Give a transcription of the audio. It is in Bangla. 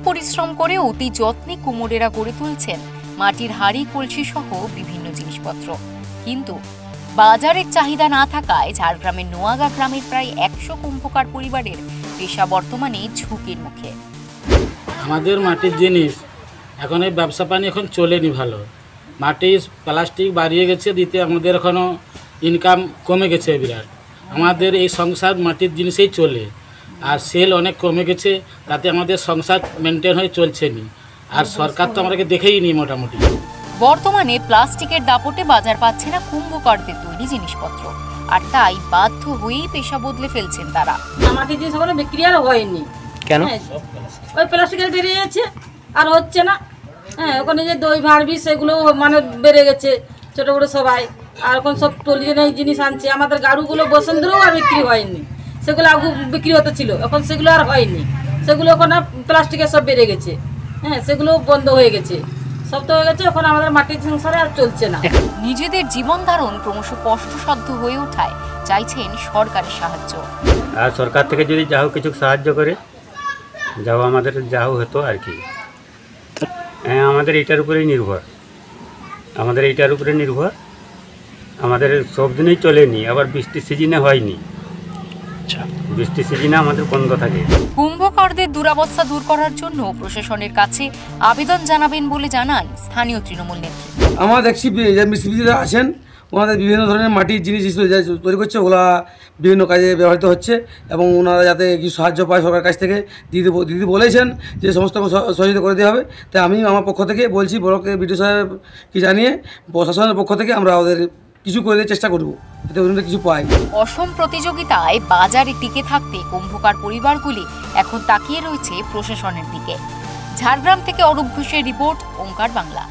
পরিশ্রম করে অতি যত্নে কুমোরেরা গড়ে তুলছেন মাটির হাড়ি কলসি সহ বিভিন্ন জিনিসপত্র। কিন্তু বাজারের চাহিদা না থাকায় ঝাড়গ্রামের নোয়াগা গ্রামের প্রায় 100 কুম্ভকার পরিবারের পেশা বর্তমানে ঝুঁকির মুখে। আমাদের মাটির জিনিস এখন এই ব্যবসা পানি এখন চলেনি ভালো। মাটি প্লাস্টিক বাড়িয়ে গেছে, দিতে আমাদের এখনও ইনকাম কমে গেছে বিরাট। আমাদের এই সংসার মাটির জিনিসেই চলে, আর সেল অনেক কমে গেছে, তাতে আমাদের সংসার মেনটেন হয়ে চলছে নি। আর সরকার তো আমাদেরকে দেখেই নি মোটামুটি। বর্তমানে প্লাস্টিকের দাপটে বাজার পাচ্ছে না কুম্ভকারদের তৈরি জিনিসপত্র, আর তাই বাধ্য হয়েই পেশা বদলে ফেলছেন তারা। মাটির জিনিস ওখানে বিক্রি আর হয়নি। কেন? ওই প্লাস্টিকের বেরিয়ে গেছে, আর হচ্ছে না। হ্যাঁ, ওখানে যে দই ভাড়বি সেগুলো মানে বেড়ে গেছে ছোটো বড়ো সবাই। আর এখন সব টলিজনের জিনিস আনছে। আমাদের গাড়ুগুলো বসুন্ধরাও আর বিক্রি হয়নি, সেগুলো আগে বিক্রি হতে ছিল, এখন সেগুলো আর হয়নি। সেগুলো এখন প্লাস্টিকের সব বেড়ে গেছে। হ্যাঁ, সেগুলো বন্ধ হয়ে গেছে, সব তো হয়ে গেছে। এখন আমাদের মাটির সংসারে আর চলছে না। নিজেদের জীবন ধারণ ক্রমশ কষ্টসাধ্য হয়ে ওঠায় চাইছেন সরকারি সাহায্য। আর সরকার থেকে যদি যাও কিছু সাহায্য করে যাও, আমাদের যাও হতো আর কি। হ্যাঁ, আমাদের এটার উপরেই নির্ভর, আমাদের সব দিনেই চলেনি। আবার বৃষ্টির সিজনে হয়নি, বৃষ্টির সিজনে আমাদের বন্ধ থাকে। কুম্ভকারদের দুরবস্থা দূর করার জন্য প্রশাসনের কাছে আবেদন জানাবেন বলে জানান স্থানীয় তৃণমূল নেত্রী। আমরা দেখছি যে মিস্ত্রিরা আছেন, ওনাদের বিভিন্ন ধরনের মাটির জিনিস তৈরি করছে, ওগুলা বিভিন্ন কাজে ব্যবহৃত হচ্ছে, এবং ওনারা যাতে কিছু সাহায্য পায় সরকারের কাছ থেকে। দিদি বলেছেন যে সমস্ত সহযোগিতা করে দেওয়া হবে। তাই আমি আমার পক্ষ থেকে বলছি, ব্লকের বিডিও সাহেবকে জানিয়ে প্রশাসনের পক্ষ থেকে আমরা ওদের কিছু করে দেওয়ার চেষ্টা করবো, যাতে ওদের কিছু পায়। অসম প্রতিযোগিতায় বাজারে টিকে থাকতে কুম্ভকার পরিবারগুলি এখন তাকিয়ে রয়েছে প্রশাসনের দিকে। ঝাড়গ্রাম থেকে অরূপ ঘোষের রিপোর্ট, ওঙ্কার বাংলা।